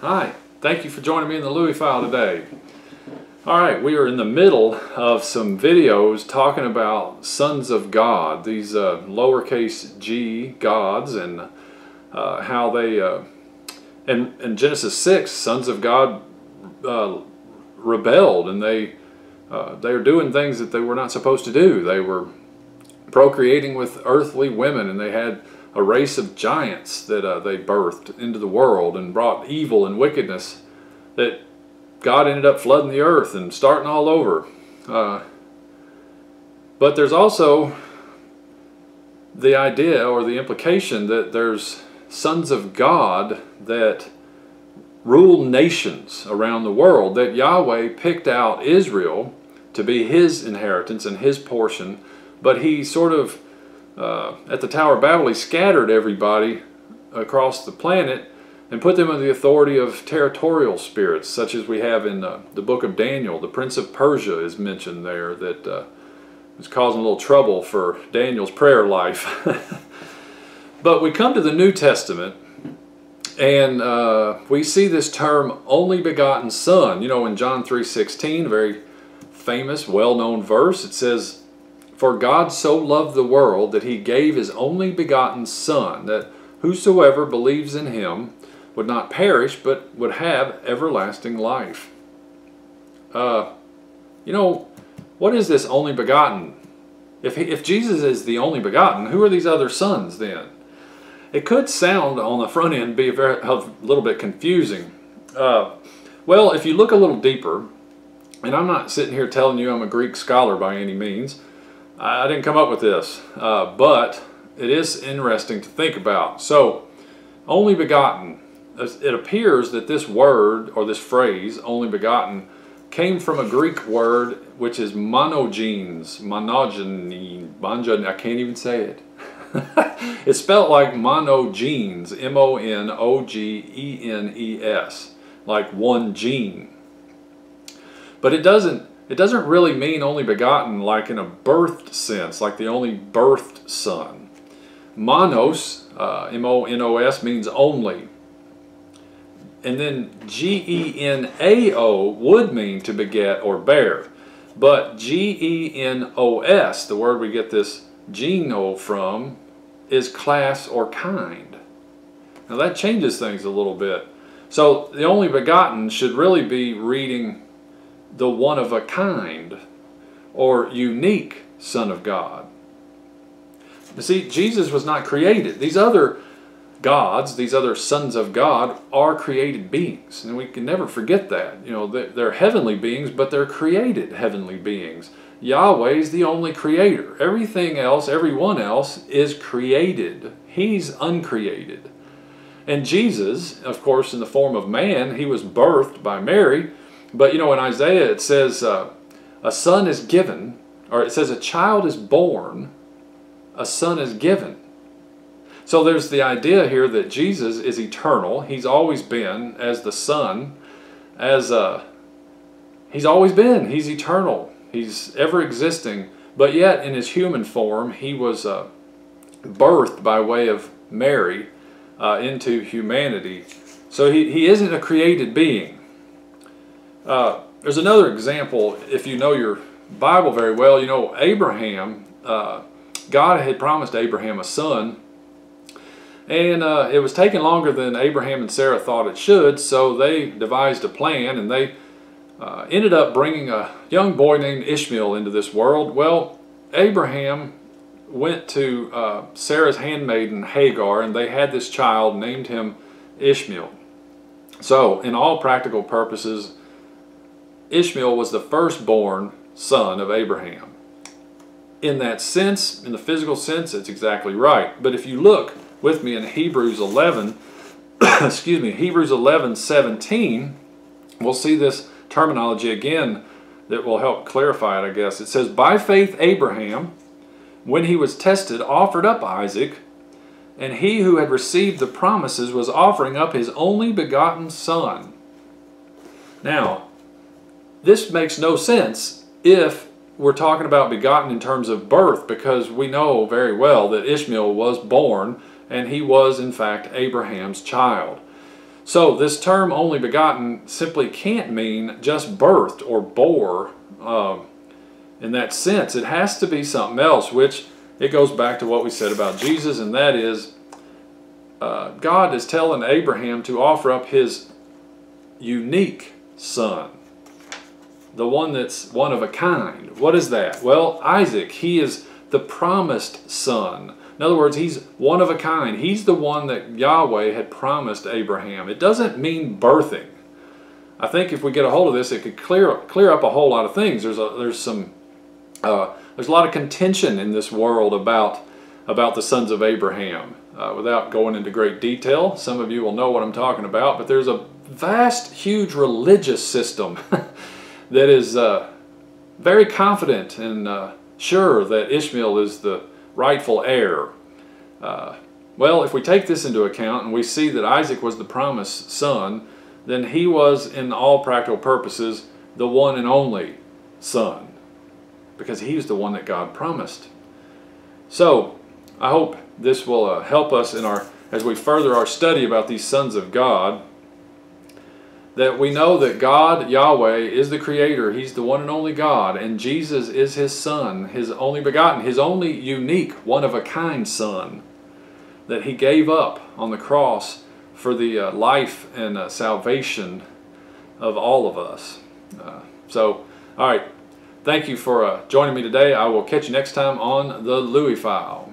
Hi, thank you for joining me in the Louie file today. Alright, we are in the middle of some videos talking about sons of God, these lowercase g gods, and how they, in Genesis 6, sons of God rebelled, and they were doing things that they were not supposed to do. They were procreating with earthly women, and they had a race of giants that they birthed into the world and brought evil and wickedness that God ended up flooding the earth and starting all over. But there's also the idea or the implication that there's sons of God that rule nations around the world, that Yahweh picked out Israel to be his inheritance and his portion, but he sort of at the Tower of Babel, he scattered everybody across the planet and put them under the authority of territorial spirits, such as we have in the book of Daniel. The Prince of Persia is mentioned there, that is causing a little trouble for Daniel's prayer life. But we come to the New Testament, and we see this term, only begotten son. You know, in John 3:16, a very famous, well-known verse, it says, "For God so loved the world that he gave his only begotten Son, that whosoever believes in him would not perish, but would have everlasting life." You know, what is this only begotten? If Jesus is the only begotten, who are these other sons then? It could sound on the front end be a little bit confusing. Well, if you look a little deeper, and I'm not sitting here telling you I'm a Greek scholar by any means, I didn't come up with this, but it is interesting to think about. So, only begotten. It appears that this word, or this phrase, only begotten, came from a Greek word which is monogenes, I can't even say it. It's spelled like monogenes, M-O-N-O-G-E-N-E-S, like one gene. But it doesn't really mean only begotten like in a birthed sense, like the only birthed son. Monos, M-O-N-O-S, means only. And then G-E-N-A-O would mean to beget or bear. But G-E-N-O-S, the word we get this geno from, is class or kind. Now that changes things a little bit. So the only begotten should really be reading the one of a kind or unique Son of God. You see, Jesus was not created. These other gods, these other sons of God, are created beings, and we can never forget that. You know, they're heavenly beings, but they're created heavenly beings. Yahweh is the only creator. Everything else, everyone else, is created. He's uncreated. And Jesus, of course, in the form of man, he was birthed by Mary. But you know, in Isaiah it says a son is given, or it says a child is born, a son is given. So there's the idea here that Jesus is eternal. He's always been as the Son, he's always been. He's eternal. He's ever existing. But yet in his human form, he was birthed by way of Mary into humanity. So he isn't a created being. There's another example. If you know your Bible very well, you know Abraham, God had promised Abraham a son, and it was taking longer than Abraham and Sarah thought it should, so they devised a plan, and they ended up bringing a young boy named Ishmael into this world. Well, Abraham went to Sarah's handmaiden Hagar, and they had this child, named him Ishmael. So in all practical purposes, Ishmael was the firstborn son of Abraham. In that sense, in the physical sense, it's exactly right. But if you look with me in Hebrews 11, excuse me, Hebrews 11:17, we'll see this terminology again that will help clarify it, I guess. It says, "By faith Abraham, when he was tested, offered up Isaac, and he who had received the promises was offering up his only begotten son." Now, this makes no sense if we're talking about begotten in terms of birth, because we know very well that Ishmael was born, and he was in fact Abraham's child. So this term only begotten simply can't mean just birthed or bore in that sense. It has to be something else, which it goes back to what we said about Jesus, and that is God is telling Abraham to offer up his unique son, the one that's one of a kind. What is that? Well, Isaac. He is the promised son. In other words, he's one of a kind. He's the one that Yahweh had promised Abraham. It doesn't mean birthing. I think if we get a hold of this, it could clear up a whole lot of things. There's a lot of contention in this world about the sons of Abraham. Without going into great detail, some of you will know what I'm talking about, but there's a vast, huge religious system that is very confident and sure that Ishmael is the rightful heir. Well, if we take this into account and we see that Isaac was the promised son, then he was, in all practical purposes, the one and only son, because he was the one that God promised. So I hope this will help us as we further our study about these sons of God, that we know that God, Yahweh, is the Creator. He's the one and only God, and Jesus is His Son, His only begotten, His only unique, one-of-a-kind Son, that He gave up on the cross for the life and salvation of all of us. All right, thank you for joining me today. I will catch you next time on the Louie File.